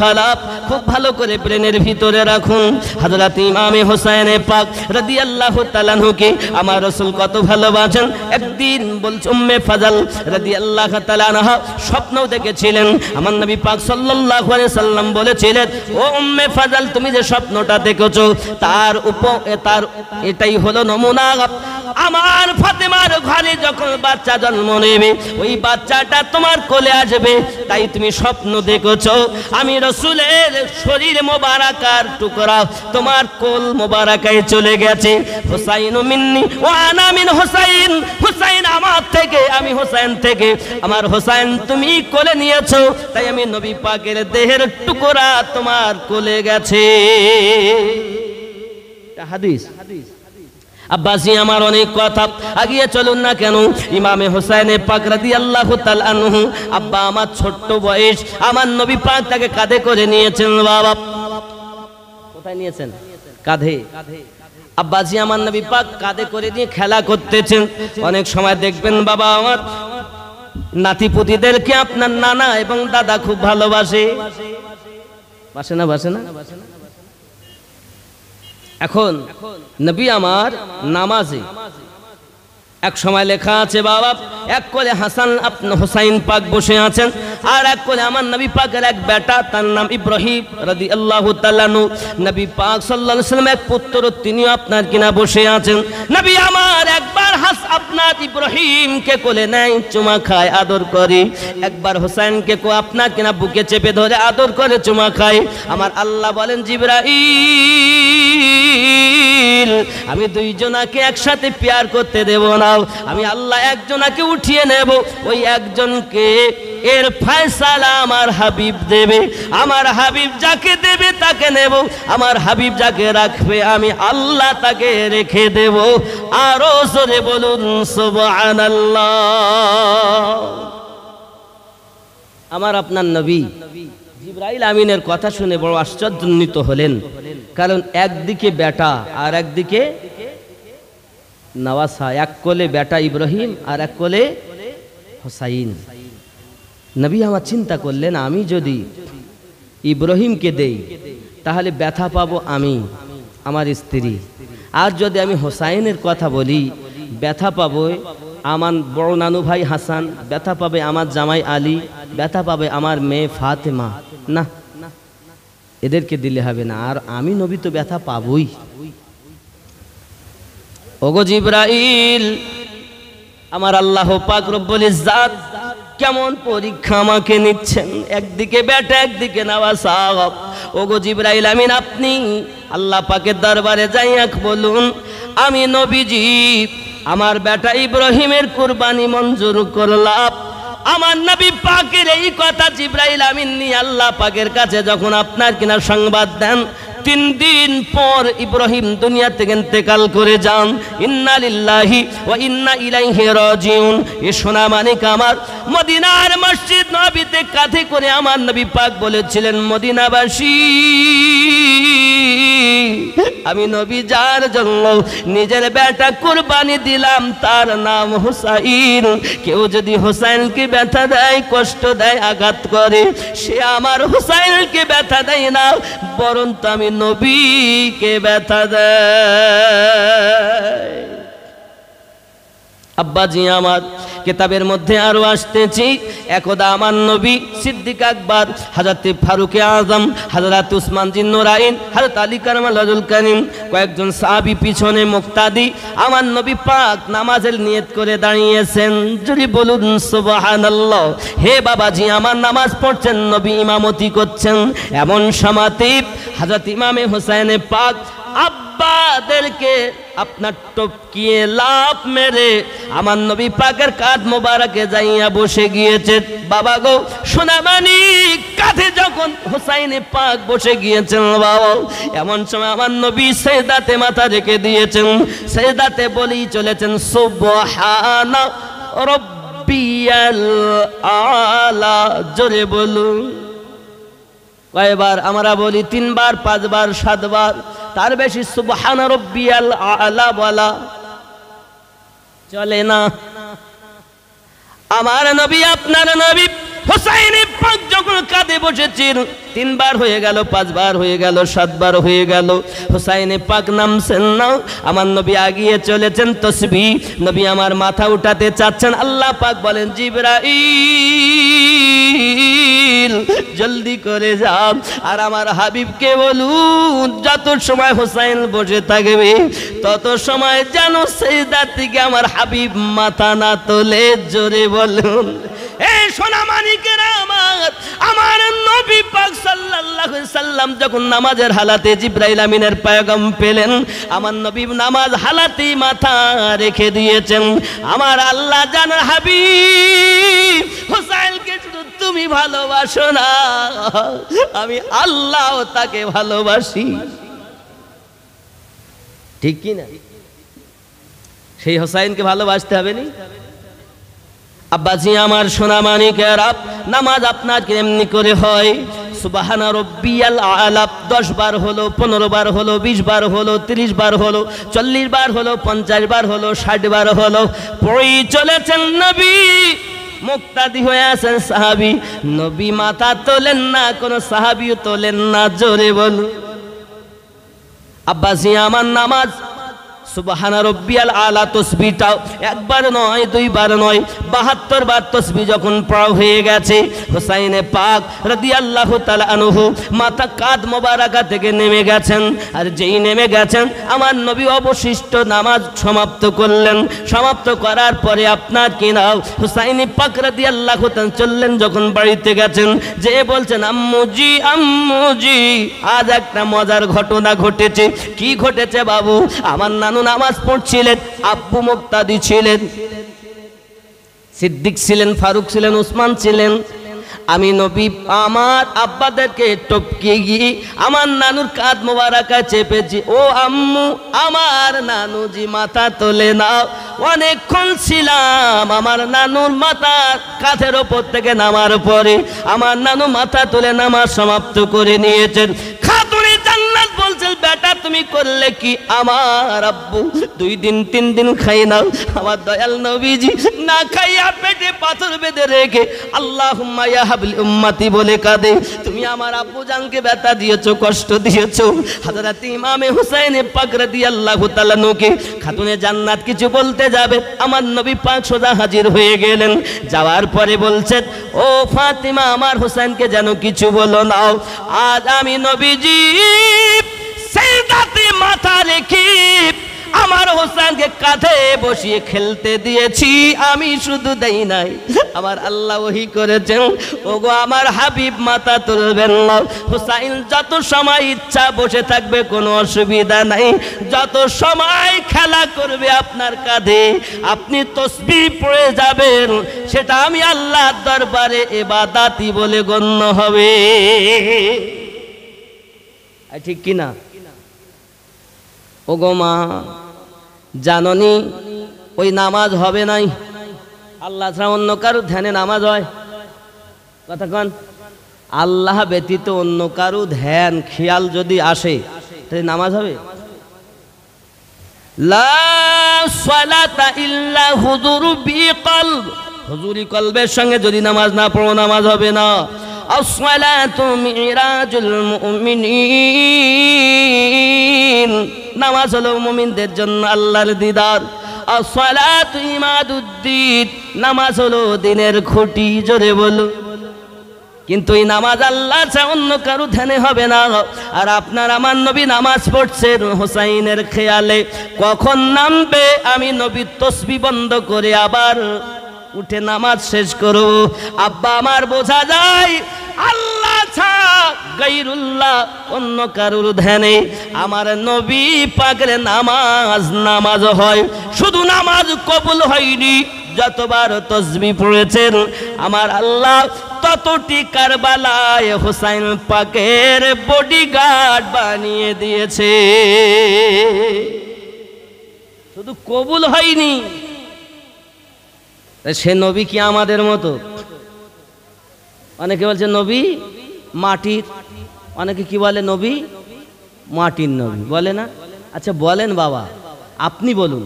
আলাপ খুব ভালো করে ব্রেনের ভিতরে রাখুন। হযরত ইমামে হোসেন পাক রাদিয়াল্লাহু তাআলা আনহুকে আমার রাসূল কত ভালোবাসেন। একদিন বলছে উম্মে ফাজল রাদিয়াল্লাহু তাআলা আনহা স্বপ্ন দেখেছিলেন। আমার নবী পাক সাল্লাল্লাহু আলাইহি সাল্লাম বলেছিলেন, ও উম্মে ফাজল তুমি যে স্বপ্নটা দেখেছো তার এটাই হলো নমুনা। আমার ফাতেমার ঘরে যখন বাচ্চা জন্ম নেবে ওই বাচ্চাটা তোমার কোলে আসবে, তাই তুমি স্বপ্ন দেখেছো আমি রাসূলের শরীর মোবারকার টুকরা তোমার কোল মোবারকায় চলে গেছে। হুসাইন মিন্নি ওয়া আনা মিন হুসাইন, হুসাইন আমার থেকে আমি হুসাইন থেকে, আমার হুসাইন তুমি কোলে নিয়েছো, তাই আমি নবী পাকের দেহের টুকরা তোমার কোলে গেছে। হাদিস আব্বাসি আমার অনেক কথা, আগিয়ে চলুন না কেন। ইমামে হোসেন পাক রাদিয়াল্লাহু তাআলা আনহু আব্বা আমার ছোট্ট বয়স, আমার নবী পাক তাকে কাঁধে করে নিয়েছেন। বাবা কোথায় নিয়েছেন? কাঁধে। আব্বাসি আমার নবী পাক কাঁধে করে নিয়ে খেলা করতেছেন। অনেক সময় দেখবেন বাবা আমার নাতিপুতিদেরকে আপনার নানা এবং দাদা খুব ভালোবাসে, বাসে না? এখন নবী আমার নামাজে এক সময় লেখা আছে বাবা এক কোলে হাসান হুসাইন পাক বসে আছেন, আর এক কোলে আমার নবী পাকের এক বেটা তার নাম ইব্রাহিম রাদিয়াল্লাহু তাআলা আনহু। নবী পাক সাল্লাল্লাহু আলাইহি ওয়াসাল্লাম এক পুত্র তিনিও আপনার কিনা বসে আছেন। নবী আমার একবার আপনার ইব্রাহিমকে কোলে নেয়, চুমা খায়, আদর করে। একবার হুসাইনকে আপনার কিনা বুকে চেপে ধরে আদর করে, চুমা খায়। আমার আল্লাহ বলেন জিবরাইল আমি দুইজনাকে একসাথে প্যার করতে দেব না, আমি আল্লাহ একজনাকে উঠিয়ে নেব, ওই একজনকে এর ফয়সালা আমার হাবিব দেবে, আমার হাবিব যাকে দেবে তাকে নেব, আমার হাবিব যাকে রাখবে আমি আল্লাহ তাকে রেখে দেব। আরো জোরে বলুন সুবহানাল্লাহ। আমার আপনার নবী জিবরাইল আমিনের কথা শুনে বড় আশ্চর্যান্বিত হলেন, কারণ একদিকে বেটা আর একদিকে নওয়াসা, এক কোলে বেটা ইব্রাহিম আর এক কোলে হুসাইন। নবী আমার চিন্তা করলেন আমি যদি ইব্রাহিমকে দেই তাহলে ব্যথা পাবো আমি, আমার স্ত্রী, আর যদি আমি হুসাইনের কথা বলি ব্যথা পাবো আমার বড় নানু ভাই হাসান, ব্যথা পাবে আমার জামাই আলী, ব্যথা পাবে আমার মেয়ে ফাতেমা। না, এদেরকে দিলে হবে না, আর আমি নবী তো ব্যথা পাবই। ওগো জিবরাইল আমার আল্লাহ পাক রব্বুল ইজ্জাত কেমন পরীক্ষা আমাকে নিচ্ছেন, একদিকে বেটা একদিকে নওয়াসা। ওগো জিবরাইল আমিন আপনি আল্লাহ পাকের দরবারে যাইয়া বলুন আমি নবীজি আমার বেটা ইব্রাহিমের কুরবানি মঞ্জুর করলাম। আমার নবী পাকের এই কথা জিবরাইল আমিন নিয়ে আল্লাহ পাকের কাছে যখন আপনার কিনা সংবাদ দেন, 3 দিন পর ইব্রাহিম দুনিয়া থেকে ইন্তেকাল করে যান। ইন্না লিল্লাহি ওয়া ইন্না ইলাইহি রাজিউন। এ সোনা মানিক আমার মদিনার মসজিদ নববীতে কাঁধে করে আমার নবী পাক বলেছিলেন মদিনাবাসী আমি নবী যার জন্য নিজের বেটা কুরবানি দিলাম তার নাম হুসাইন। কেউ যদি হুসাইনকে ব্যথা দেয়, কষ্ট দেয়, আঘাত করে, সে আমার হুসাইনকে ব্যথা দেয় না, বরং তো আমি নবীকে ব্যথা দেয়। আব্বাজি আমার কিতাবের মধ্যে আরো আসতেছি, একদা আমার নবী সিদ্দিক আকবর, হযরত ফারুক আযম, হযরত উসমান জিন্নুরাইন, হযরত আলী কারামাল্লাহুল কারীম কয়েকজন সাহাবী পিছনে মুক্তাদি আমার নবী পাক নামাজের নিয়ত করে দাঁড়িয়েছেন। যদি বলুন সুবহানাল্লাহ। হে বাবাজি আমার নামাজ পড়ছেন, নবী ইমামতি করছেন। এমন সময়তে হযরত ইমামে হোসেন পাক আব্বাদেরকে আপনার টপকিয়ে লাফ মেরে আমার নবী পাকের কাঁধ মোবারকে যাইয়া বসে গিয়েছে। বাবা গো সোনামানি কাঁধে যখন হুসাইনে পাক বসে গিয়েছেন বাবা, এমন সময় আমার নবী সেজদাতে মাথা রেখে দিয়েছেন, সেজদাতে বলেই চলেছেন সুবহানা রাব্বিয়াল আলা। জোরে বলুন। কয়বার আমরা বলি? 3 বার, 5 বার, 7 বার, তার বেশি সুবহানা রাব্বিয়াল আলা বলা চলে না। আমার নবী আপনার নবী হুসাইন পাক যখন কাঁধে বসেছেন 3 বার হয়ে গেল, 5 বার হয়ে গেল, 7 বার হয়ে গেল, হুসাইনে পাক নামছেন না। আমার নবী আগিয়ে চলেছেন, তসবিহ নবী আমার মাথা উঠাতে চাচ্ছেন। আল্লাহ পাক বলেন, জিবরাইল জলদি করে যাও আর আমার হাবিবকে বলুন যত সময় হুসাইন বসে থাকবে তত সময় যেন সিজদা থেকে আমার হাবিব মাথা না তোলে। জোরে বলুন। এই সোনা মানিকেরা আমার নবী পাক সাল্লাল্লাহু আলাইহি সাল্লাম যখন নামাজের হালাতে জিবরাইল আমিনের পয়গাম পেলেন, আমার নবী নামাজ হালাতেই মাথা রেখে দিয়েছেন। আমার আল্লাহ জানার হাবিব হুসাইনকে শুধু তুমি ভালোবাসো না, আমি আল্লাহ তাকে ভালোবাসি। ঠিক কি না? সেই হুসাইনকে ভালোবাসতে হবে না? আব্বাজি আমার সোনা মানিকেরা, নামাজ আপনার কেমনি করে হয়? সুবহানা রাব্বিয়াল আলা 10 বার হলো, 15 বার হলো, 20 বার হলো, 30 বার হলো, 40 বার হলো, 50 বার হলো, 60 বার হলো, পড়েই চলেছেন নবী। মুক্তাদি হয়ে আছেন সাহাবী, নবী মাথা তোলেন না, কোন সাহাবীও তোলেন না। জোরে বলুন। আব্বাজি আমার নামাজ সুবহানা রাব্বিয়াল আলা তাসবিহটাও একবার নয়, 2 বার নয়, 72 বার তাসবিহ যখন পড়া হয়ে গেছে, হুসাইনে পাক রাদিয়াল্লাহু তাআলা আনহু মাথা কাঁধ মোবারকা থেকে নেমে গেছেন। আর যেই নেমে গেছেন আমার নবী অবশিষ্ট নামাজ সমাপ্ত করলেন। সমাপ্ত করার পরে আপনার কি নাও হুসাইনে পাক রাদিয়াল্লাহু তাআলা চললেন, যখন বাড়িতে গেছেন যে বলছেন, আম্মুজি আম্মুজি আজ একটা মজার ঘটনা ঘটেছে। কি ঘটেছে বাবু? আমার নানু নামাজ পড়ছিলেন, আব্বু মুক্তাদি ছিলেন, সিদ্দিক ছিলেন, ফারুক ছিলেন, উসমান ছিলেন। আমি নবী আমার আব্বাদেরকে টপকে গিয়ে আমার নানুর কাঁধ মোবারকা চেপেছি। ও আম্মু, আমার নানুজি মাথা তোলে নাও। অনেকক্ষণ ছিলাম আমার নানুর মাথা কাঁধের ওপর থেকে নামার পরে আমার নানু মাথা তুলে নামাজ সমাপ্ত করে নিয়েছেন। খাতুনে জান্নাত বলছেন, বেটা তুমি করলে কি? আমার আব্বু 2 দিন 3 দিন খাই নাও। আমার দয়াল নবীজি না খাইয়া পেটে পাথর বেঁধে রেখে আল্লাহুম্মা ইয়া হাবলি উম্মতি বলে কাঁদে। তুমি আমার আব্বু জানকে ব্যথা দিয়েছো, কষ্ট দিয়েছো। হযরত ইমামে হুসাইন পাক রাদিয়াল্লাহু তাআলা নুকে খাতুনে জান্নাত কিছু বলতে যাবে, আমার নবী পাক সোজা হাজির হয়ে গেলেন। যাওয়ার পরে বলছেন, ও ফাতিমা, আমার হুসাইনকে যেন কিছু বলো না। আজ আমি নবীজি সিজদাতে মাথা রেখে আমার হোসেনকে কাঁধে বসিয়ে খেলতে দিয়েছি। আমি শুধু দেই নাই, আমার আল্লাহ ওহী করেছেন, ওগো আমার হাবিব মাথা তুলবেন না। হুসাইন যত সময় ইচ্ছা বসে থাকবে, কোনো অসুবিধা নাই। যত সময় খেলা করবে আপনার কাঁধে, আপনি তাসবিহ পড়ে যাবেন, সেটা আমি আল্লাহর দরবারে ইবাদতই বলে গণ্য হবে। ঠিক কি না? ওগো মা, জাননি ওই নামাজ হবে নাই। আল্লাহ ছাড়া অন্য কারো ধ্যানে নামাজ হয়? কথা কন। আল্লাহ ব্যতীত অন্য কারো ধ্যান খেয়াল যদি আসে তাহলে নামাজ হবে? লা সালাতা ইল্লা হুজুর বিকলব, হুজুরি কলবের সঙ্গে যদি নামাজ না পড়ো নামাজ হবে না। আসসালাতু মিরাজুল মুমিনিন, নামাজ হলো মুমিনদের জন্য আল্লাহর দিদার। আসসালাতু ইমাদুদ্দিন, নামাজ হলো দিনের খুঁটি। জোরে বলো। কিন্তু এই নামাজ আল্লাহ ছাড়া অন্য কারো ধ্যানে হবে না। আর আপনার আমার নবী নামাজ পড়ছেন হুসাইনের খেয়ালে, কখন নামবে আমি নবী তাসবিহ বন্ধ করে আবার উঠে নামাজ শেষ করব। আব্বা আমার বোঝা যায় আল্লাহ ছাড়া গায়রুল্লাহ অন্য কারোর ধ্যানে আমার নবী পাকের নামাজ হয়। শুধু নামাজ কবুল হয়নি, যতবার তাসবিহ পড়েছেন আমার আল্লাহ ততটি কারবালায় হুসাইন পাকের বডিগার্ড বানিয়ে দিয়েছে। শুধু কবুল হয়নি, সে নবী কি আমাদের মতো? অনেকে বলছে নবী মাটির, অনেকে কি বলে নবী মাটির নবী বলে না। আচ্ছা বলেন বাবা, আপনি বলুন,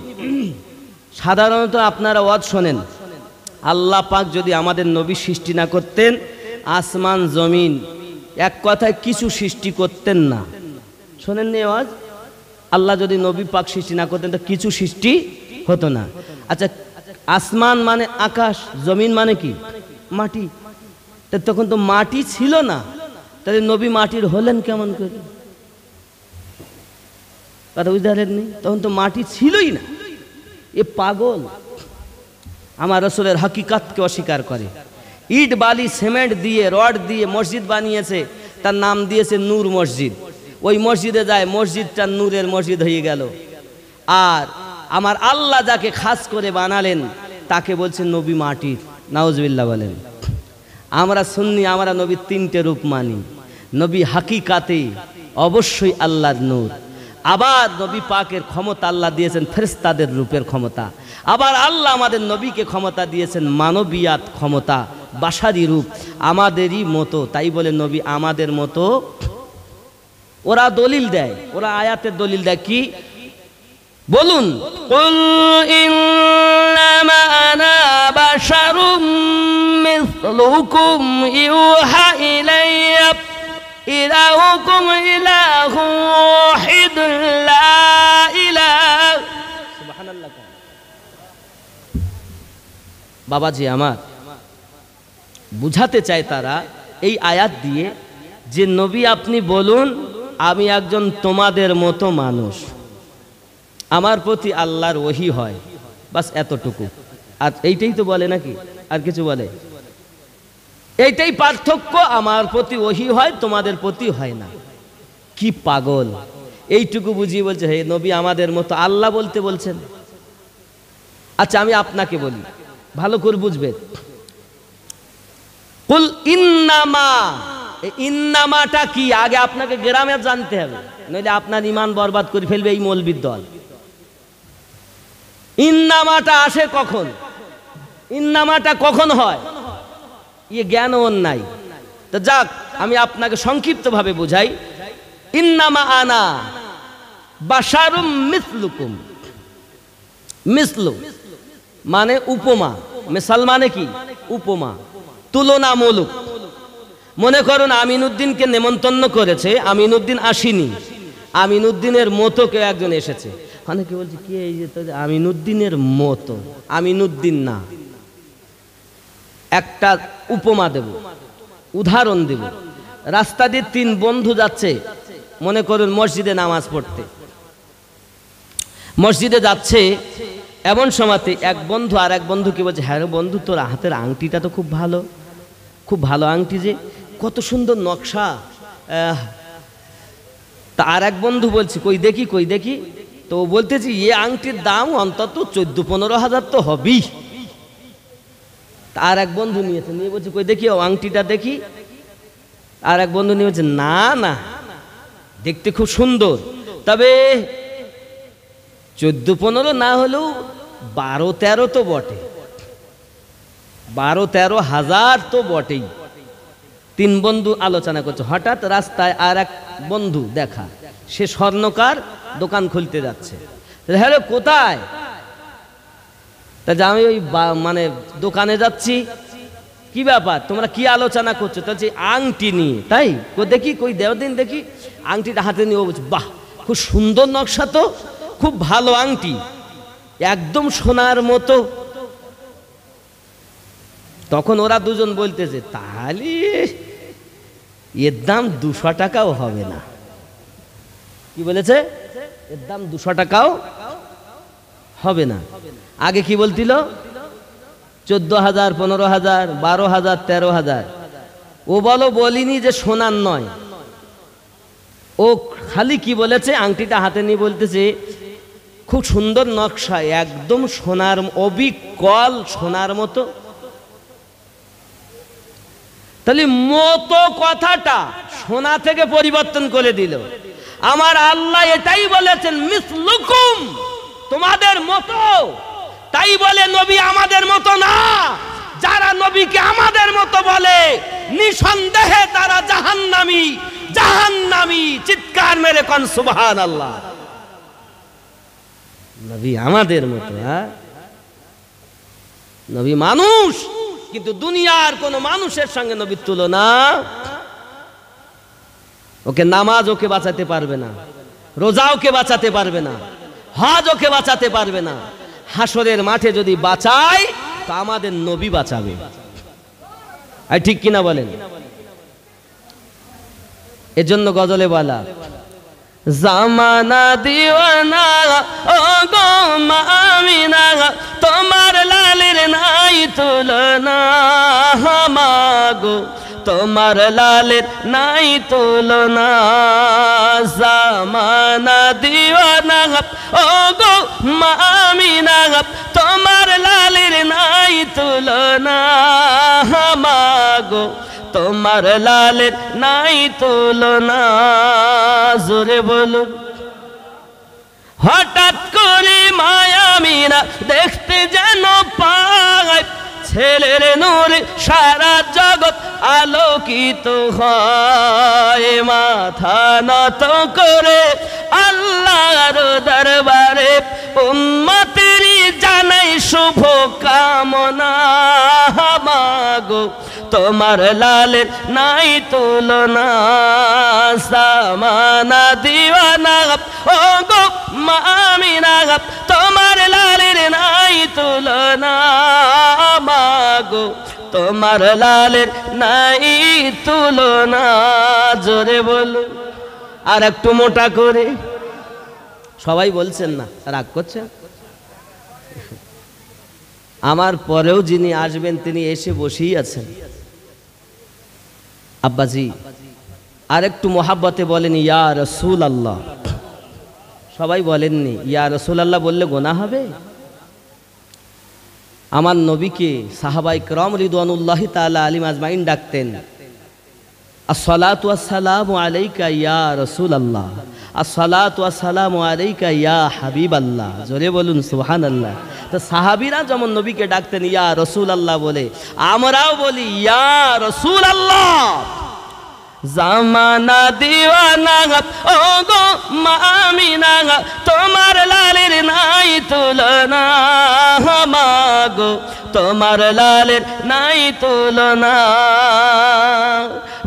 সাধারণত আপনারা ওয়াজ শোনেন, আল্লাহ পাক যদি আমাদের নবী সৃষ্টি না করতেন আসমান জমিন এক কথায় কিছু সৃষ্টি করতেন না। শোনেননি আওয়াজ? আল্লাহ যদি নবী পাক সৃষ্টি না করতেন তো কিছু সৃষ্টি হতো না। আচ্ছা, আসমান মানে আকাশ, জমিন মানে কি? মাটি। তখন তো মাটি ছিল না, তাহলে নবী মাটির হলেন কেমন করে? কথা বুঝতে পারেননি? তখন তো মাটি ছিলই না। এ পাগল আমার রাসূলের হাকিকাতকে অস্বীকার করে। ইট বালি সিমেন্ট দিয়ে রড দিয়ে মসজিদ বানিয়েছে, তার নাম দিয়েছে নূর মসজিদ। ওই মসজিদে যায়, মসজিদটা নূরের মসজিদ হয়ে গেল। আর আমার আল্লাহ যাকে খাস করে বানালেন তাকে বলছেন নবী মাটির। নাউজুবিল্লাহ বলেন। আমরা সুন্নি, আমরা নবীর তিনটে রূপ মানি। নবী হাকিকাতে অবশ্যই আল্লাহর নূর। আবার নবী পাকের ক্ষমতা আল্লাহ দিয়েছেন ফেরেশতাদের রূপের ক্ষমতা। আবার আল্লাহ আমাদের নবীকে ক্ষমতা দিয়েছেন মানবিয়াত ক্ষমতা, বাশারি রূপ, আমাদেরই মতো। তাই বলে নবী আমাদের মতো। ওরা দলিল দেয়, ওরা আয়াতের দলিল দেয় কি? বলুন, কুল ইন্নামা আনা বাশারুম মিসলুকুম ইউহা ইলাইয়া ইলাহুকুম ইলাহু ওয়াহিদ লা ইলাহা। সুবহানাল্লাহ। বাবাজি আমার, বুঝাতে চায় তারা এই আয়াত দিয়ে যে নবী আপনি বলুন আমি একজন তোমাদের মতো মানুষ, আমার প্রতি আল্লাহর ওহী হয়, বাস এতটুকু। আর এইটাই তো বলে নাকি? আর কিছু বলে? এইটাই পার্থক্য, আমার প্রতি ওহী হয়, তোমাদের প্রতি হয় না। কি পাগল! এইটুকু বুঝিয়ে বলছে হে নবী আমাদের মতো, আল্লাহ বলতে বলছেন। আচ্ছা আমি আপনাকে বলি, ভালো করে বুঝবে। কুল ইন্নামা, ইন্নামাটা কি আগে আপনাকে গ্রামে জানতে হবে, নইলে আপনার ঈমান বরবাদ করে ফেলবে এই মৌলবীর দল। ইন্নামাটা আসে কখন? ইন্নামাটা কখন হয়? ইয়ে জ্ঞান ওর নাই। তো যাক, আমি আপনাকে সংক্ষিপ্তভাবে বুঝাই। ইন্নামা আনা বাশারুম মিসলুকুম। মিসলু মানে উপমা, মিসাল মানে কি? উপমা, তুলনামূলক। মনে করুন আমিনউদ্দিনকে নেমন্তন্ন করেছে, আমিনউদ্দিন আসেনি, আমিনউদ্দিনের মতো কেউ একজন এসেছে। অনেকে বলছে কি এই যে আমিনউদ্দিনের মতো, আমিনউদ্দিন না। একটা উপমা দেব, উদাহরণ দেব। রাস্তা দিয়ে তিন বন্ধু যাচ্ছে, মনে করুন মসজিদে নামাজ পড়তে। মসজিদে যাচ্ছে, এমন সময়তে এক বন্ধু আর এক বন্ধুকে বলছে হ্যাঁ বন্ধু তোর হাতের আংটিটা তো খুব ভালো, খুব ভালো আংটি, যে কত সুন্দর নকশা। তা আর এক বন্ধু বলছে কই দেখি কই দেখি। তো বলতেছি এ আংটির দাম অন্তত 14-15 হাজার তো হবেই। আর এক বন্ধু নিয়েছে, নিয়ে বলছে কই দেখি ও আংটিটা দেখি। আর এক বন্ধু নিয়ে বলছে না না, দেখতে খুব সুন্দর, তবে 14-15 না হলেও 12-13 তো বটে, 12-13 হাজার তো বটেই। তিন বন্ধু আলোচনা করছে, হঠাৎ রাস্তায় আর এক বন্ধু দেখা, সে স্বর্ণকার, দোকান খুলতে যাচ্ছে। হ্যালো কোথায়? তা আমি ওই মানে দোকানে যাচ্ছি। কি ব্যাপার, তোমরা কি আলোচনা করছো? তো আংটি নিয়ে। তাই দেখি কই দেও দিন দেখি। আংটিটা হাতে নিয়ে বলছে বাহ খুব সুন্দর নকশা তো, খুব ভালো আংটি, একদম সোনার মতো। তখন ওরা দুজন বলতেছে তাহলে এর দাম 200 টাকাও হবে না। কি বলেছে? এর দাম 200 টাকাও হবে না। আগে কি বলছিল? 14,000, 15,000, 12,000, 13,000। ও বলিনি যে সোনার নয়, ও খালি কি বলেছে আংটিটা হাতে নিয়ে বলতেছে খুব সুন্দর নকশা, একদম সোনার, অবিকল সোনার মতো। তাহলে মতো কথাটা সোনা থেকে পরিবর্তন করে দিল। আমার আল্লাহ এটাই বলেছেন মিসলুকুম, তোমাদের মতো। তাই বলে নবী আমাদের মতো না। যারা নবীকে আমাদের মতো বলে নিঃসন্দেহে তারা জাহান্নামী, জাহান্নামী। চিৎকার মেরে কোন সুবহানাল্লাহ। নবী আমাদের মতো, হ্যাঁ নবী মানুষ, কিন্তু দুনিয়ার কোনো মানুষের সঙ্গে নবীর তুলনা। ওকে নামাজ ওকে বাঁচাতে পারবে না, রোজা ওকে বাঁচাতে পারবে না, হজ ওকে বাঁচাতে পারবে না। হাসরের মাঠে যদি বাঁচায় তো আমাদের নবী বাঁচাবে। আর ঠিক কিনা বলেন? এজন্য গজলে বলা, জামানা দিওয়ানা ও গো মা আমিনা, তোমার লালের নাই তুলনা, মাগো তোমার লালের নাই তুলনা। জামানা দিওয়ানা ও গো মা আমিনা, তোমার লালের নাই তুলনা, মাগো তোমার লালের নাই তুলনা। জোরে বলুন। হঠাৎ করে মায়ামিনা দেখতে যেন পায়, ছেলের নূরে সারা জগৎ আলোকিত হয়। মাথা নত করে আল্লাহর দরবারে উম্মতেরই জানাই শুভ কামনা, মাগো তোমার লালের নাই তুলনা। জামানা দিওয়ানা ও গো মা আমিনা, তোমার লালের নাই তুলনা, মাগো তোমার লালের নাই তুলনা। জোরে বলো আর একটু মোটা করে। সবাই বলছেন না, রাগ করছেন? আমার পরেও যিনি আসবেন তিনি এসে বসেই আছেন। আব্বাজি আর একটু মোহাব্বতে বলেন ইয়া রাসূল আল্লাহ। সবাই বলেননি ইয়া রাসূল আল্লাহ, বললে গোনা হবে? আমার নবীকে সাহাবায়ে কেরাম রিদওয়ানুল্লাহি তাআলা আলাইহিম আজমাইন ডাকতেন, আসসালাতু ওয়াসসালামু আলাইকা ইয়া রাসূল আল্লাহ, আসসালাতু ওয়াসসালামু আলাইকা ইয়া হাবিব আল্লাহ। জোরে বলুন সুবহানাল্লাহ। তো সাহাবীরা যেমন নবীকে ডাকতেন ইয়া রাসূল আল্লাহ বলে, আমরাও বলি ইয়া রাসূল আল্লাহ। জামানা দিওয়ানা ও গো মা আমিনা, তোমার লালের নাই তুলনা, মাগো তোমার লালের নাই তুলনা।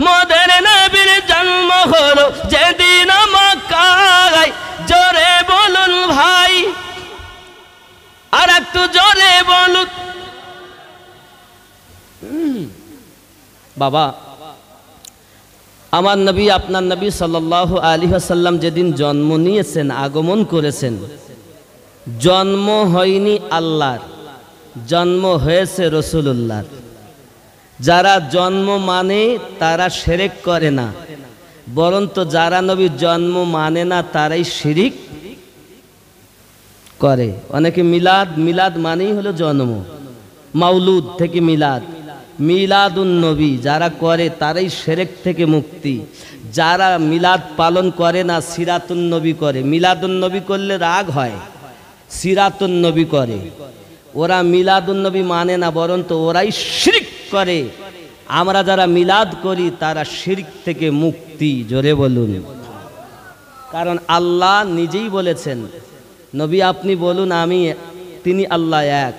মোদের নবীর জন্ম হলো যেদিন মক্কায়, জোরে বলুন ভাই, আর একটু জোরে বলুন বাবা। আমার নবী আপনার নবী সাল্লাল্লাহু আলাইহি ওয়াসাল্লাম যেদিন জন্ম নিয়েছেন, আগমন করেছেন, জন্ম হয়নি আল্লাহর, জন্ম হয়েছে রাসূলুল্লাহর। যারা জন্ম মানে তারা শিরক করে না, বরঞ্চ যারা নবীর জন্ম মানে না তারাই শিরিক করে। অনেকে মিলাদ, মিলাদ মানেই হলো জন্ম, মাউলুদ থেকে মিলাদ, মিলাদুন নবী যারা করে তারাই শিরক থেকে মুক্তি। যারা মিলাদ পালন করে না সিরাতুন নবী করে। মিলাদুন নবী করলে রাগ হয়, সিরাতুন নবী করে। ওরা মিলাদুন নবী মানে না, বরঞ্চ ওরাই শিরক করে। আমরা যারা মিলাদ করি তারা শিরক থেকে মুক্তি। জোরে বলুন। কারণ আল্লাহ নিজেই বলেছেন, নবী আপনি বলুন তিনি আল্লাহ এক,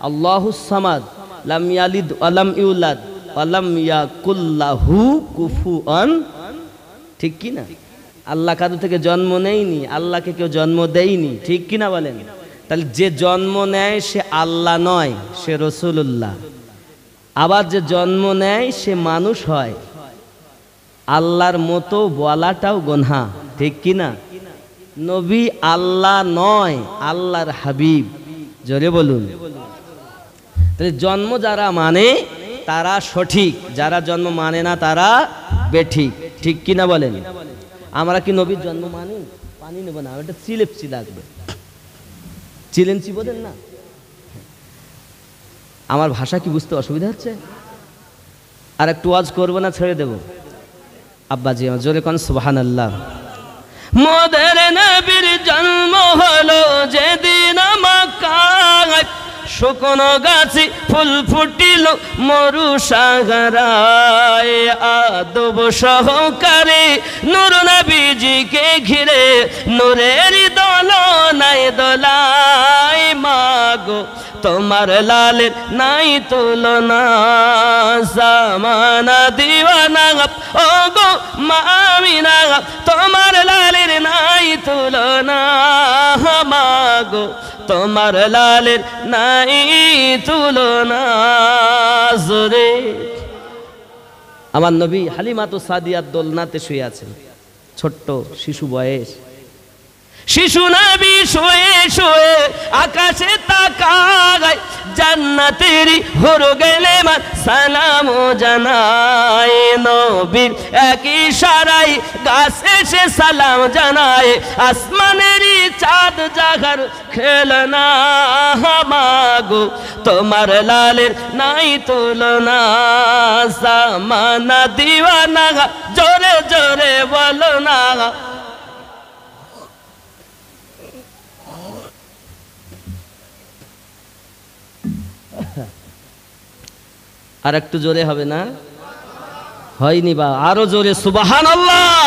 আল্লাহুস সামাদ, লাম ইয়ালিদ ওয়া লাম ইউলাদ ওয়া লাম ইয়াকুল লাহু কুফুয়ান। ঠিক কি না? আল্লাহ কারো থেকে জন্ম নেয়নি, আল্লাহকে কেউ জন্ম দেয়নি। ঠিক কি না বলেন? তাহলে যে জন্ম নেয় সে আল্লাহ নয়, সে রাসূলুল্লাহ। আবার যে জন্ম নেয় সে মানুষ হয়। আল্লাহর মতো বলাটাও গুনাহ। ঠিক কি না? নবী আল্লাহ নয়, আল্লাহর হাবিব। জোরে বলুন। তাহলে জন্ম যারা মানে তারা সঠিক, যারা জন্ম মানে না তারা বেঠিক। ঠিক কি না বলেন? আমরা কি নবীর জন্ম মানি? পানি নেব না, এটা চিলেপচি লাগবে। চিলেনচি বোঝেন না? আমার ভাষা কি বুঝতে অসুবিধা হচ্ছে? আর একটু ওয়াজ করবো না ছেড়ে দেব? আব্বাজি আমার জোরে কোন সুবহানাল্লাহ। মোদের নবীর জন্ম হলো যেদিন মক্কায়, শুকনো গাছে ফুল ফুটিল মরু সাগরায়। আদব সহকারে নূর নবীজিকে ঘিরে নূরের দোলনায় দোলায়। মাগো তোমার লালের নাই তুলনা জামানা দিওয়ানা ও গো মা আমিনা তোমার লালের নাই তুলনা মা গো তোমার লালের নাই তুলনা জোরে। আমার নবী হালিমাতু সাদিয়ার দোলনাতে শুয়ে আছেন, ছোট্ট শিশু বয়স, শিশু নবী শুয়ে শুয়ে আকাশে তাকায়, জান্নাতেরই হুর গেলে মান সালাম জানায়, নবীর এক ইশারায় গাছে সে সালাম জানায়, আসমানেরই চাঁদ জাগার খেলনা মাগো তোমার লালের নাই তুলনা জামানা দিওয়ানা জোরে জোরে বলো না। আর একটু জোরে হবে না? হয়নি বা আরো জোরে সুবহানাল্লাহ।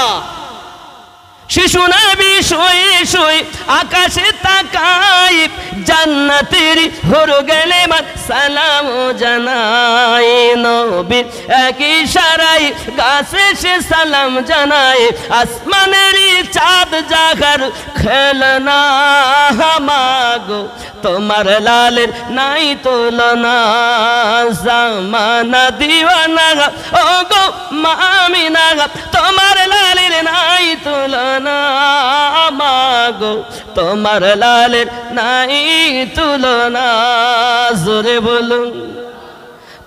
শিশু নবী শুয়ে শুয়ে আকাশে তাকায়, জান্নাতের হুর গেলে মান সালাম জানায়, নবীর এক ইশারায় গাছে সে সালাম জানায়, আসমানেরই চাঁদ জাগার খেলনা মাগো তোমার লালের নাই তুলনা জামানা দিওয়ানা ও গো মা আমিনা তোমার লালের নাই তুলনা মাগো তোমার লালের নাই তুলনা জোরে বলুন।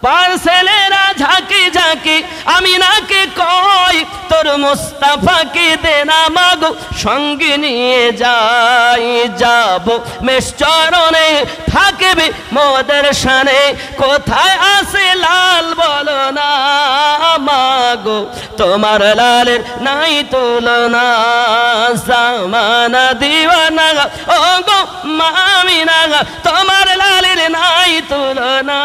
পার্সেলেরা ঝাঁকি ঝাঁকি আমিনাকে কয় তোর মুস্তাফাকে দে না মাগো সঙ্গে নিয়ে যাই, যাব মেশচরণে থাকবে মোদের শানে, কোথায় আছে লাল বলো না মাগো তোমার লালের নাই তুলনা জামানা দিওয়ানা ও গো মা আমিনা তোমার লালের নাই তুলনা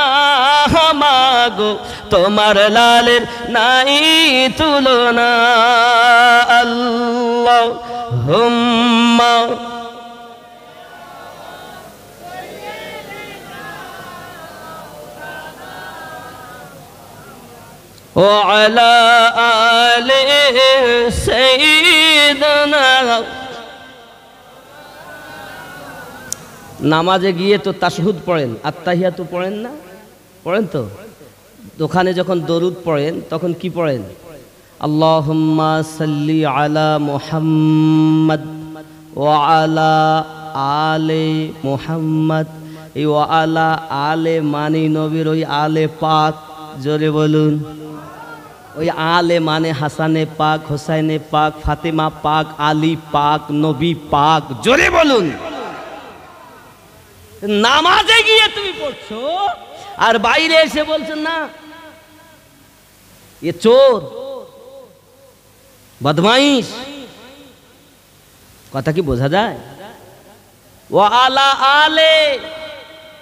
মাগো তোমার লালের নাই তুলনা। আল্লাহুম্মা ওয়া আলা আলি সাইয়্যিদিনা। নামাজে গিয়ে তো তাশহুদ পড়েন, আত্তাহিয়াতু পড়েন না? পড়েন তো? দোকানে যখন দরুদ পড়েন তখন কি পড়েন? আল্লাহুম্মা সাল্লি আলা মুহাম্মাদ ওয়া আলা আলে মুহাম্মাদ। এই ওয়া আলা আলে মানে নবীর ওই আলে পাক, জোরে বলুন। ওই আলে মানে হাসানে পাক, হোসাইনে পাক, ফাতেমা পাক, আলী পাক, নবী পাক, জোরে বলুন। নামাজে গিয়ে তুমি পড়ছো আর বাইরে এসে বলছেন না এ চোর বদমাইশ, কথা কি বোঝা যায়? ও আলা আলে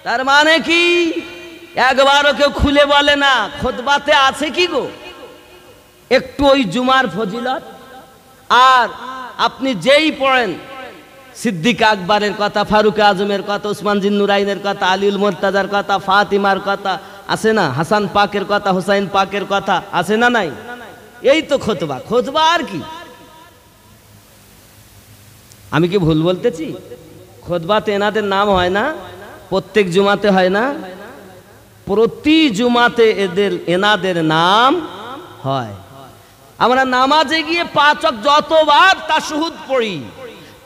তার মানে কি? একবারও কেউ খুলে বলে না খুতবাতে আছে কি গো একটু ওই জুমার ফজিলত। আর আপনি যেই পড়েন সিদ্দিক আকবরের কথা, ফারুক আজমের কথা, উসমান জিন নুরাইনের কথা, আলীউল মুর্তাজার কথা, ফাতিমার কথা আছে না, হাসান পাকের কথা, হুসাইন পাকের কথা আছে না নাই? এই তো খুতবা। খুতবা আর কি? আমি কি ভুল বলতেছি? খুতবাতে এনাদের নাম হয় না? প্রত্যেক জুমাতে হয় না? প্রতি জুমাতে এনাদের নাম হয়। আমরা নামাজে গিয়ে 5 ওয়াক্ত যতবার তাশহুদ পড়ি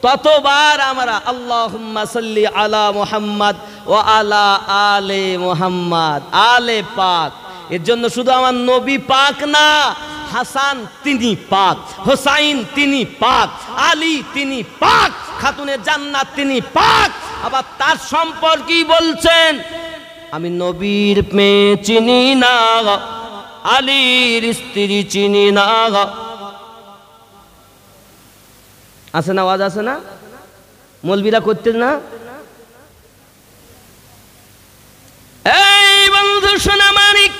ততবার আমরা আল্লাহুম্মা সাল্লি আলা মুহাম্মাদ ওয়া আলা আলে মুহাম্মাদ, আলে পাক। এর জন্য শুধু আমার নবী পাক না, হাসান তিনি পাক, হোসাইন তিনি পাক, আলী তিনি পাক, খাতুনে জান্নাত তিনি পাক। আবার তার সম্পর্কেই বলছেন আমি নবীর মেয়ে চিনি না, আলীর স্ত্রী চিনি না। আছে না? আওয়াজ আছে না? মৌলবীরা করতেন না? এই বন্ধু সোনা মানিক,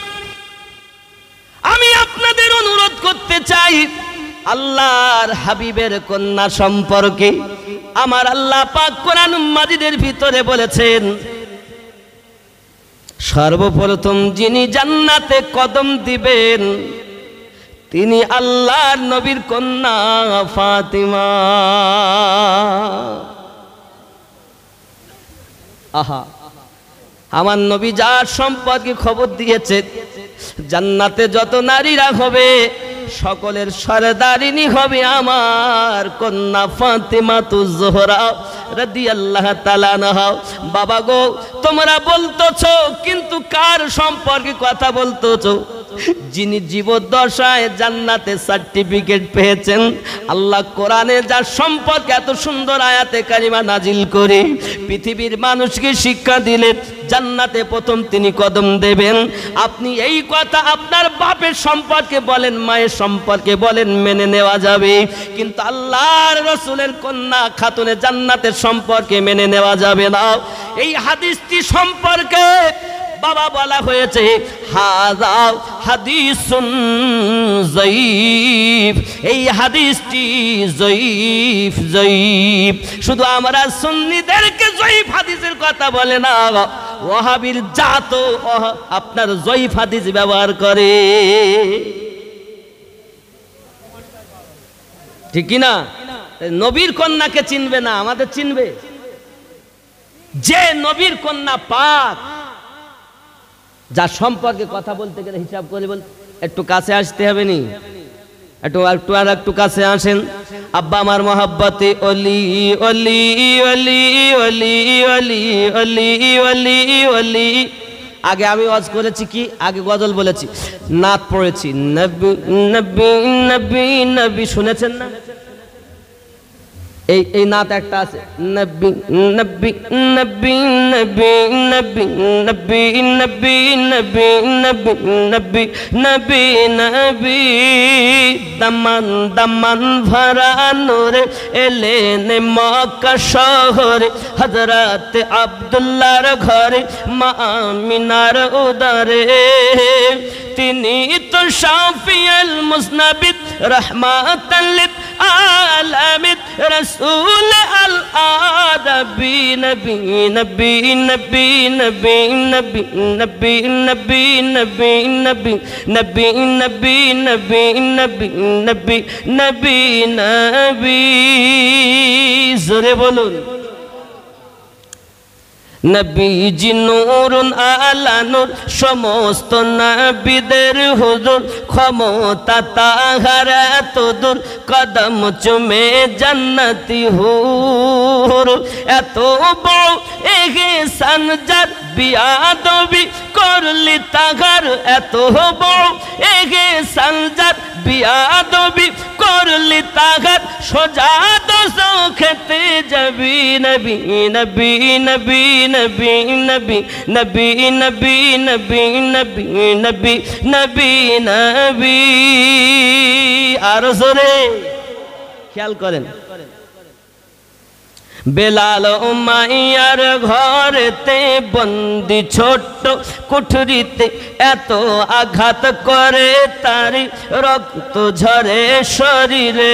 আমি আপনাদের অনুরোধ করতে চাই আল্লাহর হাবিবের কন্যা সম্পর্কে। আমার আল্লাহ পাক কোরআন মাজিদের ভিতরে বলেছেন সর্বপ্রথম যিনি জান্নাতে কদম দিবেন তিনি আল্লাহর নবীর কন্যা ফাতিমা। আহা, আমার নবী যার সম্পর্কে খবর দিয়েছে জান্নাতে যত নারীরা হবে সকলের সরদারিনী হবে আমার কন্যা ফাতিমাতুজ জোহরা রাদিয়াল্লাহু তাআলা আনহা। বাবা গো, তোমরা বলতেছো কিন্তু কার সম্পর্কে কথা বলতেছো? যিনি জীবদ্দশায় জান্নাতে সার্টিফিকেট পেয়েছেন, আল্লাহ কোরআনে যার সম্পর্কে এত সুন্দর আয়াতে কারিমা নাজিল করে পৃথিবীর মানুষকে শিক্ষা দিলেন জান্নাতে প্রথম তিনি কদম দেবেন। আপনি এই কথা আপনার বাপের সম্পর্কে বলেন, মায়ের সম্পর্কে বলেন, মেনে নেওয়া যাবে, কিন্তু আল্লাহর রাসূলের কন্যা খাতুনে জান্নাতের সম্পর্কে মেনে নেওয়া যাবে না। এই হাদিসটি সম্পর্কে বাবা বলা হয়েছে হাযা হাদিসুন যায়ীফ, এই হাদিসটি যায়ীফ যায়ীফ। শুধু আমরা সুন্নিদেরকে যায়ীফ হাদিসের কথা বলে না, ওয়াহাবির জাত আপনার যায়ীফ হাদিস ব্যবহার করে, ঠিক কি না? নবীর কন্যাকে চিনবে না, আমাদের চিনবে? যে নবীর কন্যা পাক, যার সম্পর্কে কথা বলতে গেলে হিসাব করে বল, একটু কাছে আসতে হবে নি, একটু কাছে আসেন। আব্বা আমার মহাব্বতে অলি অলি অলি অলি অলি অলি অলি অলি। আগে আমি ওয়াজ করেছি কি, আগে গজল বলেছি, নাত পড়েছি, নবী নবী নবী নবী, শুনেছেন না? এই নাত একটা আছে, নবী নবী নবী নবী নবী নবী নবী নবী নবী নবী নবী নবী, দামান দামান ভরা নূরে এলেন মক্কা শহরে, হযরত আব্দুল্লাহর ঘরে মা আমিনার উদরে, তিনি তো শাফিউল মুজনাবিদ রাহমাতাল লিল আলামিন রাসূল আল আরবি, নবী নবী নবী নবী নবী নবী নবী নবী নবী নবী নবী নবী নবী নবী নবী নবী, জোরে বলুন। নবীজি নূরুন আলা নূর, সমস্ত নবীদের হুজুর, ক্ষমতা তাহার এত দূর, কদম চুমে জান্নাতি হুর, এত বড় ইহসান যার বিয়াদবি করলি তাহার, এত বড় ইহসান যার বিয়াদবি করলি তাহার, সোজা দোজখেতে যাবি, নবী নবী নবী নবী নবী নবী নবী নবী নবী নবী নবী নবী। আরো জোরে খেয়াল করেন। বেলাল উমাইয়ার ঘরেতে বন্দি ছোট্ট কুঠরিতে, এত আঘাত করে তারি রক্ত ঝরে শরীরে,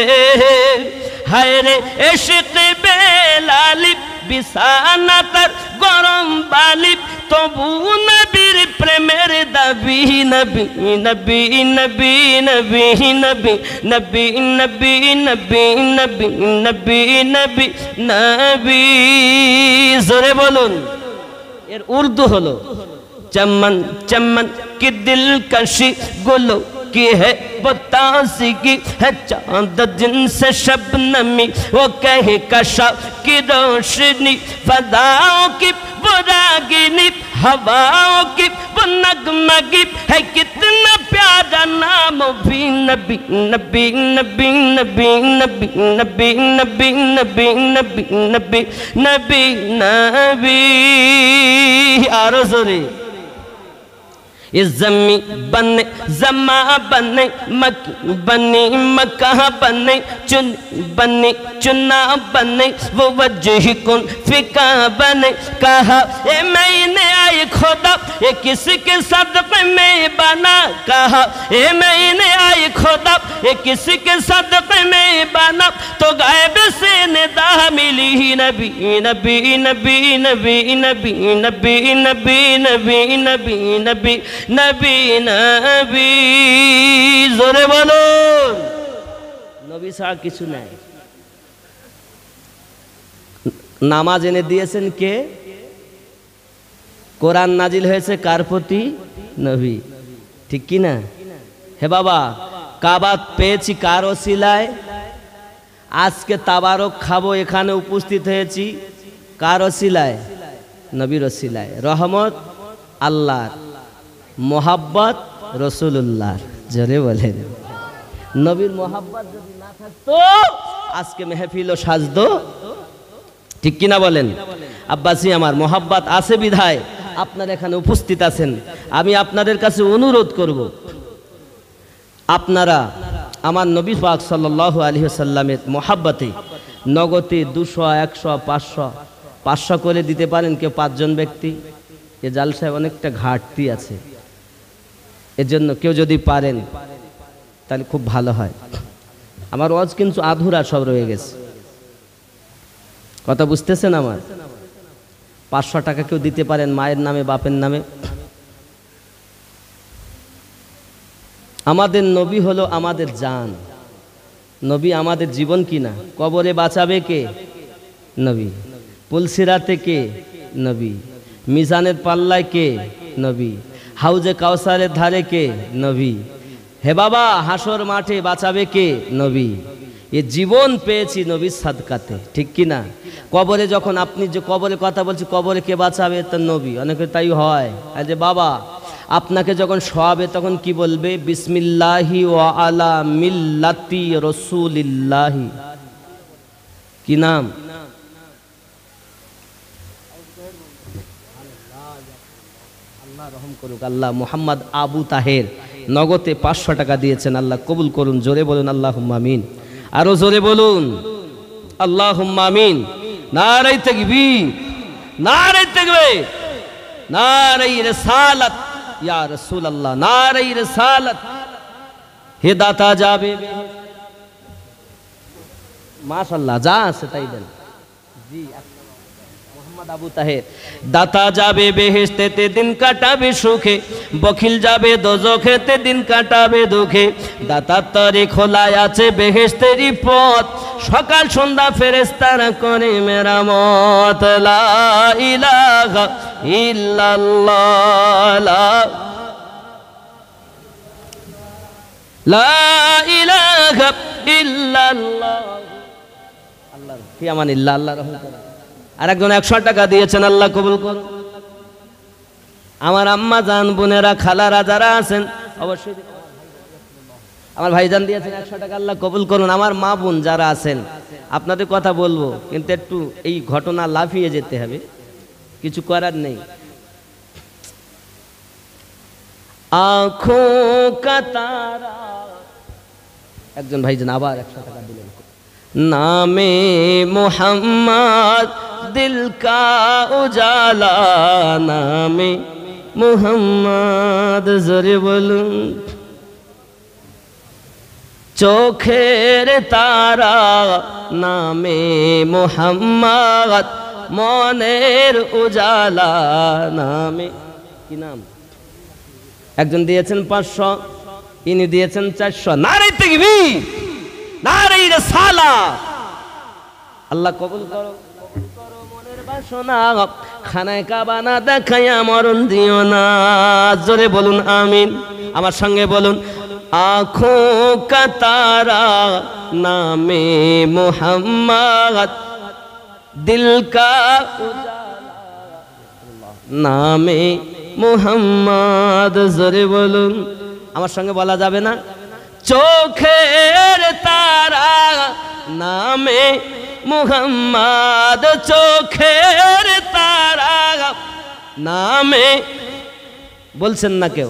হায় রে এশকে বেলালি বিছানা তার গরম বালি, তবু নবীর প্রেমের দাবি, নবী নবী নবী নবী নবী নবী নবী নবী নবী নবী নবী নবী, জোরে বলুন। এর উর্দু হলো চমন চমন কি দিলকশি গুলো की है बतासी की है, चांद जिनसे शबनमी वो कहे कशा की रोशनी, फदाओं की बुरागिनी हवाओं की वो नगमगी है, कितना प्यारा नाम भी नबी नबी नबी नबी नबी नबी नबी नबी नबी नबी नबी नबी। आरो जोरे इज़्ज़मी बने ज़मा बने मक्की बनी मक्का बने, चुन बनी चुना बने, वो वजह कुन फिका बने, कहा ए मैंने आए खुदा ये किसके सदक़े में बना, कहा ए मैंने आए खुदा ये किसके सदक़े में बना, तो गायब से निदा मिली নবী নবী নবী নবী নবী নবী নবী নবী নবী নবী নবী নবী জোরে বলুন নবী ছাড়া কিছু নাই। নামাজ এনে দিয়েছেন কে? কোরআন নাজিল হয়েছে কার প্রতি? নবী, ঠিক কি না? হে বাবা, কাবা পেয়েছি কার ওসিলায়? আজকে তাবারক খাবো, এখানে উপস্থিত হয়েছি কার ওসিলায়? নবীর ওসিলায়। রহমত আল্লাহর, মোহাব্বত রসুল্লাহর। জোরে বলেন নবীর মোহাব্বত যদি না থাকতো আজকে মেহফিলও সাজতো, ঠিক কিনা বলেন? আব্বাসী আমার, মোহাব্বত আছে বিধায় আপনারা এখানে উপস্থিত আছেন। আমি আপনাদের কাছে অনুরোধ করব, আপনারা আমার নবী পাক সাল্লাল্লাহু আলাইহি ওয়াসাল্লামের মোহাব্বতে নগদে 200, 100, 500 করে দিতে পারেন কেউ 5 জন ব্যক্তি। এ জালসায় অনেকটা ঘাটতি আছে, এজন্য কেউ যদি পারেন তাহলে খুব ভালো হয়। আমার ওয়াজ কিন্তু আধুরা সব রয়ে গেছে, কথা বুঝতেছেন আমার? 500 টাকা কেউ দিতে পারেন মায়ের নামে, বাপের নামে। আমাদের নবী হলো আমাদের জান, নবী আমাদের জীবন কিনা। কবরে বাঁচাবে কে? নবী। পুলসিরাতে কে? নবী। মিজানের পাল্লায় কে? নবী। হাউজে কাউসারের ধারে কে? নবী। হে বাবা, হাসর মাঠে বাঁচাবে কে? নবী। এ জীবন পেয়েছি নবীর সাদকাতে, ঠিক কি না? কবরে যখন আপনি যে কবরে কথা বলছি, কবরে কে বাঁচাবে? তো নবী। অনেকে তাই হয়, আর যে বাবা আপনাকে যখন শোয়াবে তখন কি বলবে? বিসমিল্লাহি ওয়া আলা মিল্লাতি রাসূলিল্লাহি। কি নাম? আল্লাহ রহম করুক। আল্লাহ মুহাম্মদ আবু তাহের নগদে 500 টাকা দিয়েছেন, আল্লাহ কবুল করুন। জোরে বলুন আল্লাহুম্মা আমিন। আরো জোরে বলুন আল্লাহুম্মা আমিন। নারে তাকবীর, নারে তাকবীর, নারে রিসালাত ইয়া রাসূলুল্লাহ, নারে রিসালাত। হে দাতা যাবে মাশাআল্লাহ, যা আছে তাই দেন। জি মোহাম্মদ আবু তাহের। দাতা যাবে বেহেশতেতে, দিন কাটাবে সুখে, বখিল যাবে দোজখেতে, দিন কাটাবে দুঃখে। দাতার তরে খোলায় আছে বেহেশতেরই পথ, সকাল সন্ধ্যা ফেরেশতারা করে মেরামত। লা ইলাহা ইল্লাল্লাহ, লা ইলাহা ইল্লাল্লাহ। আল্লাহ ফি আমানিল্লাহ, আল্লাহ রহমত করুন। আর একজন 100 টাকা দিয়েছেন, আল্লাহ কবুল করুন। আমার আম্মা জান, বোনেরা, খালারা যারা আছেন অবশ্যই। আমার ভাইজান দিয়েছেন 100 টাকা, আল্লাহ কবুল করুন। আমার মা বোন যারা আছেন, আপনাদের কথা বলবো কিন্তু একটু এই ঘটনা লাফিয়ে যেতে হবে, কিছু করার নেই। आँखों का तारा, একজন ভাইজান আবার 100 টাকা দিলেন। नामे मोहम्मद दिल का उजाला, नामे मोहम्मद। जरे बोलूं चोखेर तारा, नामे मोहम्मद মনের উজালা। নামে কি নাম? একজন দিয়েছেন 500, ইনি দিয়েছেন 400। নারে তাকবীর, নারে রিসালাত। আল্লাহ কবুল করো, কবুল করো মনের বাসনা, খানায় কাবা না দেখায়া মরণ দিও না। জোরে বলুন আমিন। আমার সঙ্গে বলুন आँखों का तारा, नामे मोहम्मद दिल का उजाला, नामे मोहम्मद। জোরে বলুন, আমার সঙ্গে বলা যাবে না? চোখের তারা, নামে মোহাম্মদ। চোখের তারা, নামে। বলছেন না কেউ?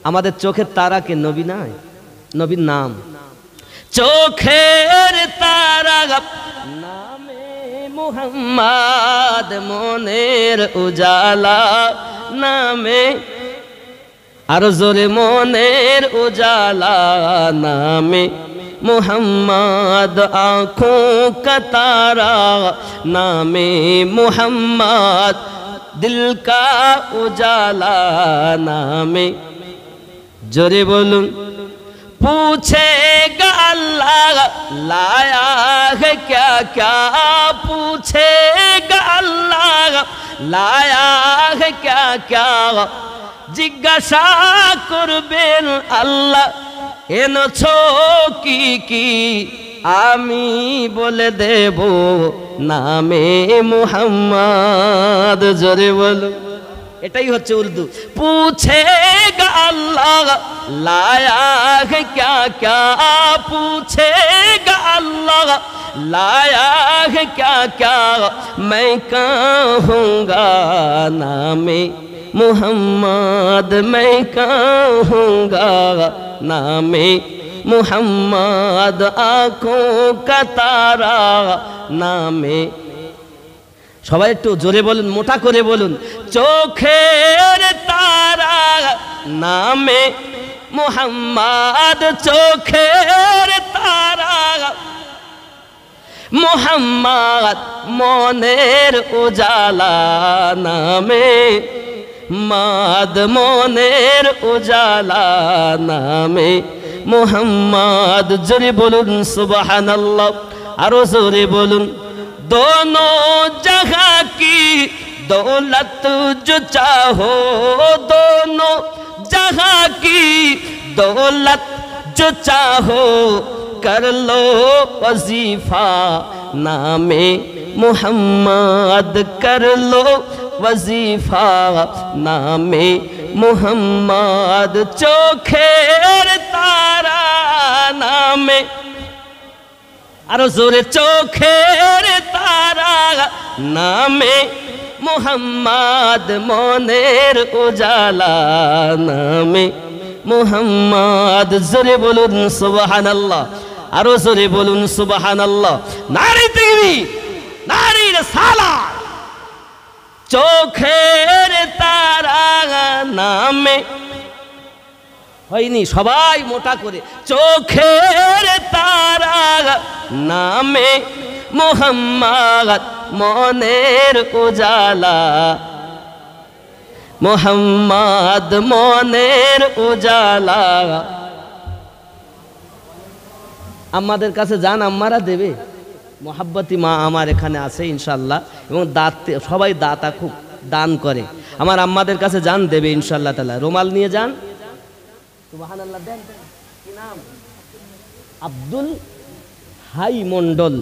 আমাদের চোখের তারাকে নবী নাই, নবীর নাম। চোখের তারা, নামে মোহাম্মদ মনের উজালা, নামে। আরো জোরে মনের উজালা, নামে मोहम्मद आँखों का तारा नामे मोहम्मद दिल का उजाला नामे जोरे बोलूं पूछेगा अल्लाह लाया है क्या क्या पूछेगा अल्लाह लाया है क्या क्या जिज्ञासा करबेन अल्लाह এনেছো কি আমি বলে দেব নামে মুহাম্মদ জোরে বলো এটাই হচ্ছে উর্দু पूछेगा अल्लाह लाया है क्या क्या पूछेगा अल्लाह लाया है क्या क्या मैं कहूँगा नामे मुहम्मद मैं कहूँगा नामे मुहम्मद आँखों का तारा नामे সবাই একটু জোরে বলুন মোটা করে বলুন চোখের তারা নামে মুহাম্মদ চোখের তারা মুহাম্মদ মনের উজালা নামে মাদ মনের উজালা নামে মুহাম্মদ জোরে বলুন সুবহানাল্লাহ আরো জোরে বলুন दोनों जगह की दौलत जो चाहो दोनों जगह की दौलत जो चाहो कर लो वजीफा नामे मुहम्मद कर लो वजीफा नामे मुहम्मद चोखेर तारा नामे আরো জোরে চোখের তারা নামে মুহাম্মদ মনের উজালা নামে মুহাম্মদ জোরে বলুন সুবহানাল্লাহ আরো জোরে বলুন সুবহানাল্লাহ নারী তাকবীর নারী রিসালাত চোখের তারা নামে হয়নি সবাই মোটা করে চোখের তারা নামে মুহাম্মদ মনের উজালা মুহাম্মদ মনের উজালা আমাদের কাছে যান আম্মারা দেবে মোহাব্বতী মা আমার এখানে আছে ইনশাআল্লাহ এবং দাঁত সবাই দাতা খুব দান করে আমার আম্মাদের কাছে যান দেবে ইনশাআল্লাহ তাআলা রুমাল নিয়ে যান সুবহানাল্লাহ দেন কি নাম আব্দুল হাই মন্ডল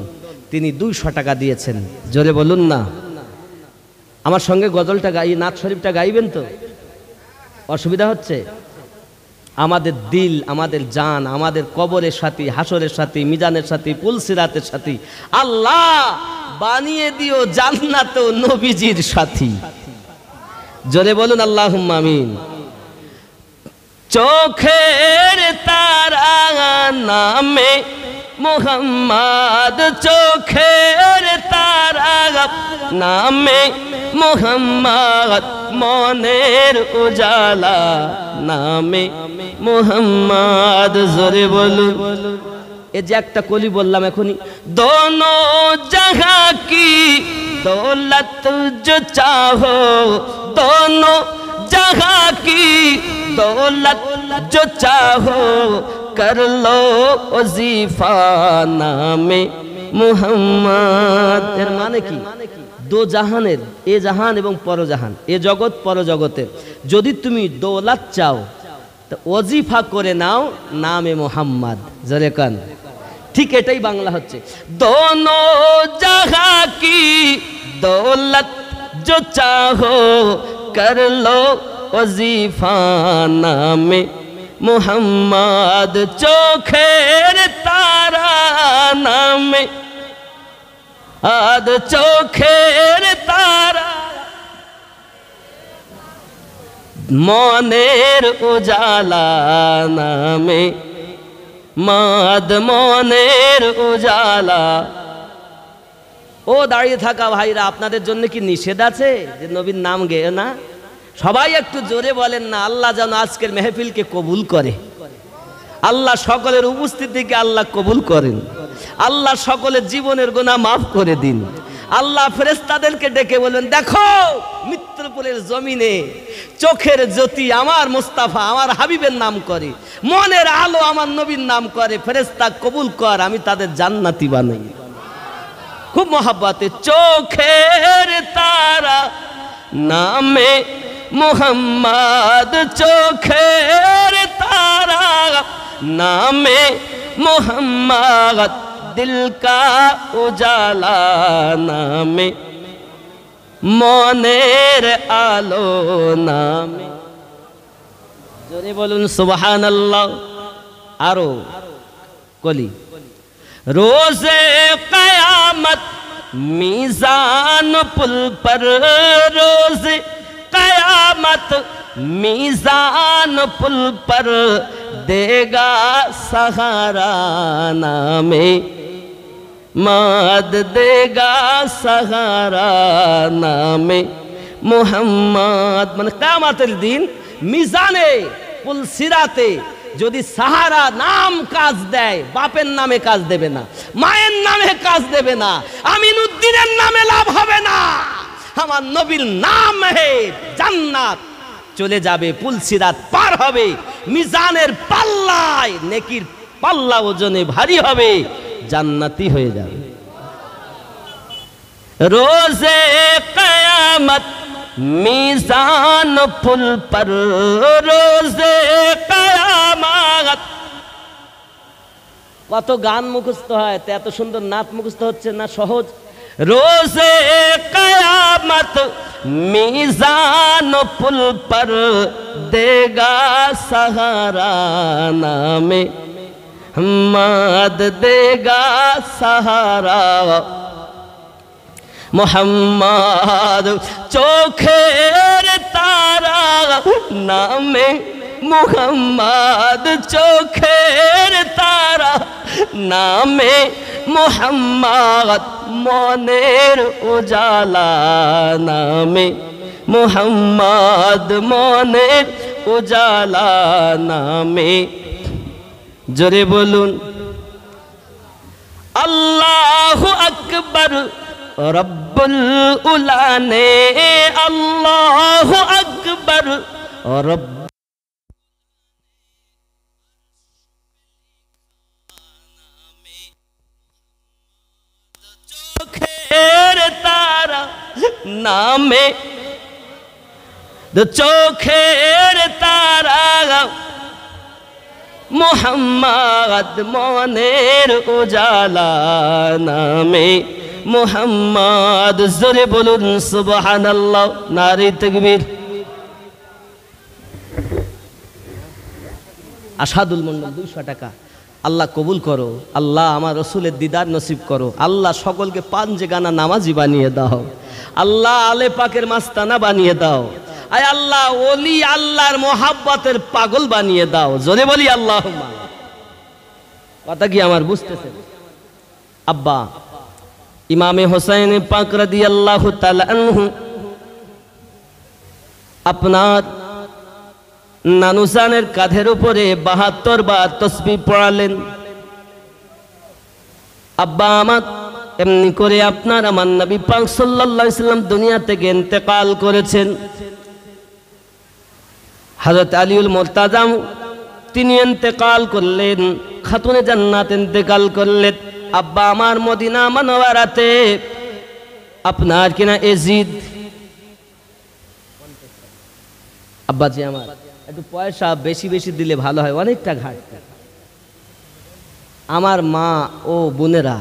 তিনি 200 টাকা দিয়েছেন জোরে বলুন না আমার সঙ্গে গজলটা গাই নাত শরীফটা গাইবেন তো অসুবিধা হচ্ছে আমাদের দিল আমাদের জান আমাদের কবরের সাথী হাসরের সাথী মিজানের সাথী পুলসিরাতের সাথী আল্লাহ বানিয়ে দিও জান্নাত ও নবীজির সাথী জোরে বলুন আল্লাহুম্মা আমিন চোখের তারা নামে মুহাম্মদ চোখের তারা নামে মুহাম্মদ মনের উজালা নামে মুহাম্মদ জোরে বলুন এই যে একটা কলি বললাম এখনই দোনো জগহ কি দৌলত जो चाहो दोनों जगह की दौलत जो चाहो कर लो वजीफा नामे मुहम्मद এর মানে কি দো জাহানের এ জাহান এবং পরজাহান এ জগৎ পরজগতের যদি তুমি দৌলত চাও তো ওজিফা করে নাও নামে মুহাম্মদ জোরে কান ঠিক এটাই বাংলা হচ্ছে দোনো জাগহ কি দৌলত जो चाहो कर लो वजीफा नामे मुहम्मद चोखेर तारा नामे आद चोखेर तारा মনের উজালা নামে মাদ মনের উজালা ও দাঁড়িয়ে থাকা ভাইরা আপনাদের জন্য কি নিষেধ আছে যে নবীর নাম গেয়ে না সবাই একটু জোরে বলেন না আল্লাহ যেন আজকের মেহফিলকে কবুল করে আল্লাহ সকলের উপস্থিতিকে আল্লাহ কবুল করেন। আল্লাহ সকলের জীবনের গুনাহ মাফ করে দিন। আল্লাহ ফেরেশতাদেরকে ডেকে বলেন, দেখো মিত্রপুরের জমিনে চোখের জ্যোতি আমার মুস্তাফা আমার হাবিবের নাম করে, মনের আলো আমার নবীর নাম করে, ফেরেশতা কবুল কর, আমি তাদের জান্নাতি বানাই। খুব মহাব্বতে চোখের তারা নামে মোহাম্মদ, চোখের তারা নামে মোহাম্মদ, দিল কা উজালা নামে মনের আলো নামে। জোরে বলুন সুবহানাল্লাহ। আরো কলি रोज़े क़यामत मीज़ान पुल पर, रोज़े क़यामत मीज़ान पुल पर देगा सहारा नामे माद, देगा सहारा नामे मोहम्मद। মানে কিয়ামতের দিন মিজানে পুল সিরাতে যদি সাহারা নাম কাজ দেয়, বাপের নামে কাজ দেবে না, মায়ের নামে কাজ দেবে না, আমিনউদ্দিনের নামে লাভ হবে না, আমার নবীর নাম হে জান্নাত চলে যাবে, পুল সিরাত পার হবে, মিজানের পাল্লায় নেকির পাল্লা ওজনে ভারী হবে, জান্নাতি হয়ে যাবে। রোজে কিয়ামত মিজান পুল পর, রোজে কিয়ামত। কত গান মুখস্থ হয়, এত সুন্দর নাত মুখস্থ হচ্ছে না সহজ। রোজে কিয়ামত মিজান পুল পর দেগা সাহারা নামে মোহাম্মদ, দেগা সাহারা মোহাম্মদ। চোখের তারা নামে মোহাম্মদ, চোখের তারা নামে মোহাম্মদ, মনের উজালা নামে মোহাম্মদ, মনের উজালা নামে। জোরে বলুন আল্লাহু আকবার রব্বুল উলানে, আল্লাহু আকবার রব্ব। চোখের তারা নামে, চোখের তারা মোহাম্মদ, মনের উজালা নামে মোহাম্মদ। জোরে বলুন সুবহানাল্লাহ, নারে তাকবীর। আসাদুল মন্ডল 200 টাকা। আল্লাহ কবুল করো, আল্লাহ আমার রসুলের দিদার নসিব করো, আল্লাহ সকলকে পাঞ্জে গানা নামাজি বানিয়ে দাও, আল্লাহ আলে পাকের মাস্তানা বানিয়ে দাও, আয় আল্লাহ ওলি আল্লাহর মোহাব্বতের পাগল বানিয়ে দাও। জোরে বলি আল্লাহুম্মা। কথা কি আমার বুঝতেছেন? আব্বা ইমামে হোসেন পাক রাদিয়াল্লাহু তাআলা আনহু আপনার নানুসানের কাঁধের উপরে 72 বার তাসবিহ পড়ালেন। আব্বা আমার এমনি করে আপনার আমার নবী পাক সাল্লাল্লাহু আলাইহি সাল্লাম দুনিয়া থেকে ইন্তেকাল করেছেন। হযরত আলীউল মুরতাজা তিনি ইন্তেকাল করলেন, খাতুনে জান্নাত ইন্তেকাল করলেন। আব্বা আমার মদিনা মুনাওয়ারাতে আপনার কিনা এজিদ, আব্বাজি আমার একটু পয়সা বেশি বেশি দিলে ভালো হয়, অনেকটা ঘাটতি। আমার মা ও বোনেরা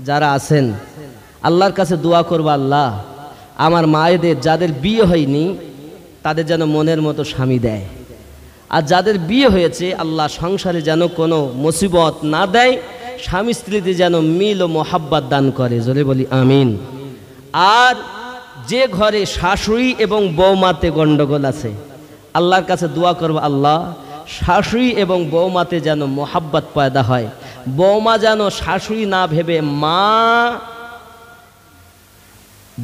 যারা আছেন আল্লাহর কাছে দোয়া করবা, আল্লাহ আমার মায়েদের যাদের বিয়ে হয়নি তাদের যেন মনের মতো স্বামী দেয়, আর যাদের বিয়ে হয়েছে আল্লাহ সংসারে যেন কোনো মুসিবত না দেয়, স্বামী স্ত্রীতে যেন মিল ও মোহাব্বত দান করে। জোরে বলি আমিন। আর যে ঘরে শাশুড়ি এবং বৌমাতে গন্ডগোল আছে আল্লাহর কাছে দোয়া করব, আল্লাহ শাশুড়ি এবং বৌমাতে যেন মোহাব্বত পয়দা হয়, বৌমা যেন শাশুড়ি না ভেবে মা,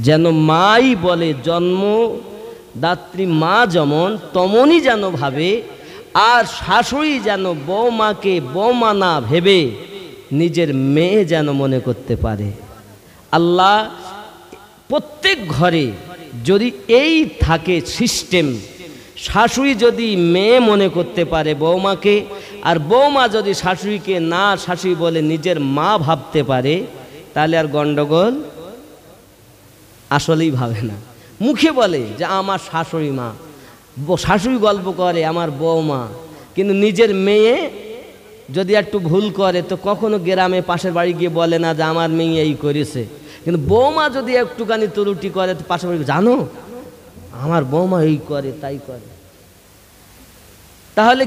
যেন মাই বলে, জন্মদাত্রী মা যেমন তেমনই যেন ভাবে, আর শাশুড়ি যেন বৌমাকে বৌমা না ভেবে নিজের মেয়ে যেন মনে করতে পারে। আল্লাহ প্রত্যেক ঘরে যদি এই থাকে সিস্টেম, শাশুড়ি যদি মেয়ে মনে করতে পারে বৌমাকে, আর বৌমা যদি শাশুড়িকে না শাশুড়ি বলে নিজের মা ভাবতে পারে, তাহলে আর গন্ডগোল আসলেই ভাবে না। মুখে বলে যে আমার শাশুড়ি মা, শাশুড়ি গল্প করে আমার বৌমা, কিন্তু নিজের মেয়ে যদি একটু ভুল করে তো কখনো গ্রামে পাশের বাড়ি গিয়ে বলে না যে আমার মেয়ে এই করেছে। কিন্তু বৌমা যদি একটুখানি ত্রুটি করে তো পাশের বাড়ি, জানো আমার বৌমা এই করে তাই করে। তাহলে